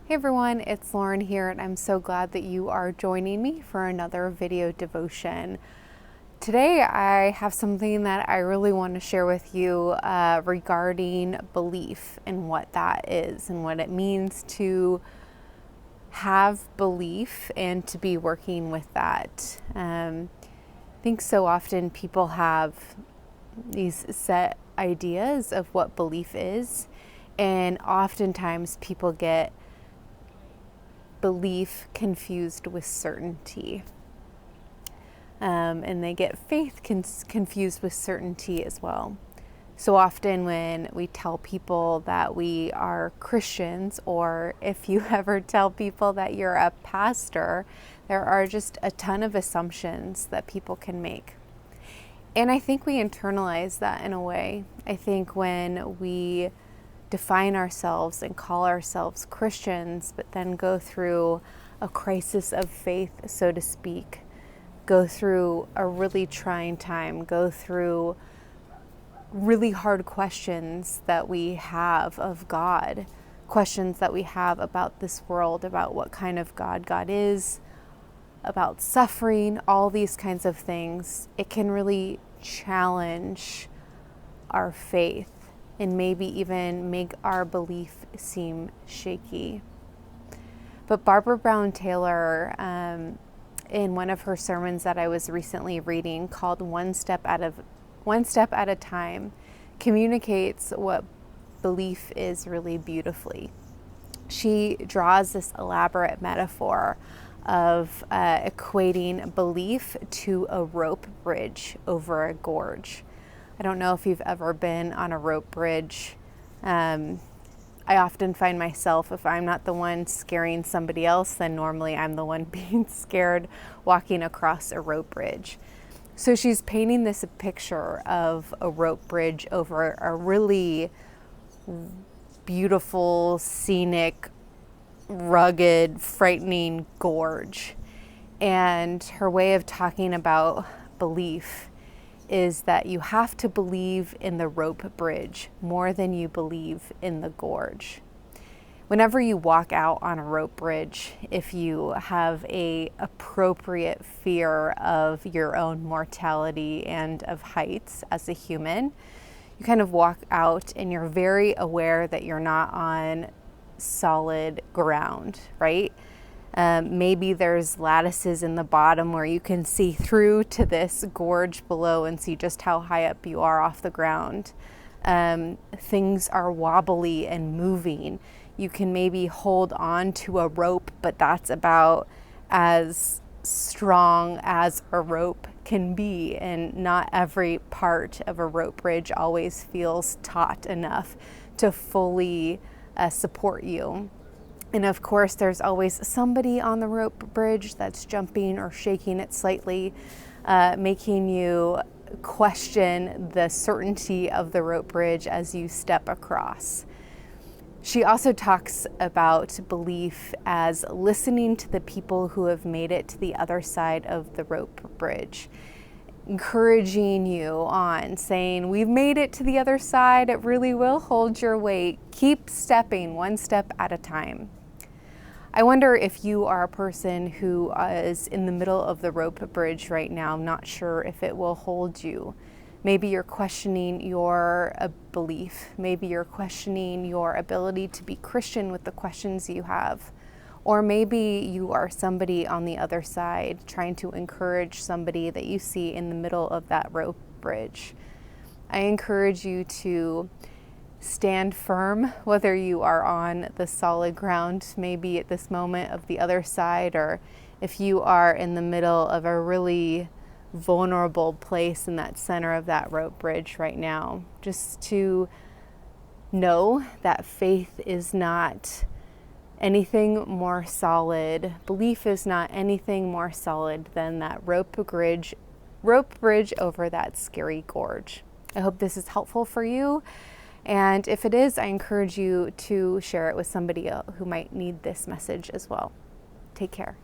Hey everyone, it's Lauren here, and I'm so glad that you are joining me for another video devotion. Today I have something that I really want to share with you regarding belief and what that is and what it means to have belief and to be working with that. I think so often people have these set ideas of what belief is, and oftentimes people get belief confused with certainty. And they get faith confused with certainty as well. So often when we tell people that we are Christians, or if you ever tell people that you're a pastor, there are just a ton of assumptions that people can make. And I think we internalize that in a way. I think when we define ourselves and call ourselves Christians, but then go through a crisis of faith, so to speak, go through a really trying time, go through really hard questions that we have of God, questions that we have about this world, about what kind of God is, about suffering, all these kinds of things. It can really challenge our faith and maybe even make our belief seem shaky. But Barbara Brown Taylor, in one of her sermons that I was recently reading called One Step at a Time, communicates what belief is really beautifully. She draws this elaborate metaphor of equating belief to a rope bridge over a gorge. I don't know if you've ever been on a rope bridge. I often find myself, if I'm not the one scaring somebody else, then normally I'm the one being scared walking across a rope bridge. So she's painting this picture of a rope bridge over a really beautiful, scenic, rugged, frightening gorge. And her way of talking about belief is that you have to believe in the rope bridge more than you believe in the gorge. Whenever you walk out on a rope bridge, if you have an appropriate fear of your own mortality and of heights as a human, you kind of walk out and you're very aware that you're not on solid ground, right? Maybe there's lattices in the bottom where you can see through to this gorge below and see just how high up you are off the ground. Things are wobbly and moving. You can maybe hold on to a rope, but that's about as strong as a rope can be. And not every part of a rope bridge always feels taut enough to fully support you. And of course, there's always somebody on the rope bridge that's jumping or shaking it slightly, making you question the certainty of the rope bridge as you step across. She also talks about belief as listening to the people who have made it to the other side of the rope bridge, encouraging you on, saying, we've made it to the other side, it really will hold your weight, keep stepping one step at a time. I wonder if you are a person who is in the middle of the rope bridge right now, not sure if it will hold you. Maybe you're questioning your belief. Maybe you're questioning your ability to be Christian with the questions you have. Or maybe you are somebody on the other side trying to encourage somebody that you see in the middle of that rope bridge. I encourage you to stand firm, whether you are on the solid ground, maybe at this moment of the other side, or if you are in the middle of a really vulnerable place in that center of that rope bridge right now. Just to know that faith is not anything more solid, belief is not anything more solid than that rope bridge over that scary gorge. I hope this is helpful for you. And if it is, I encourage you to share it with somebody else who might need this message as well. Take care.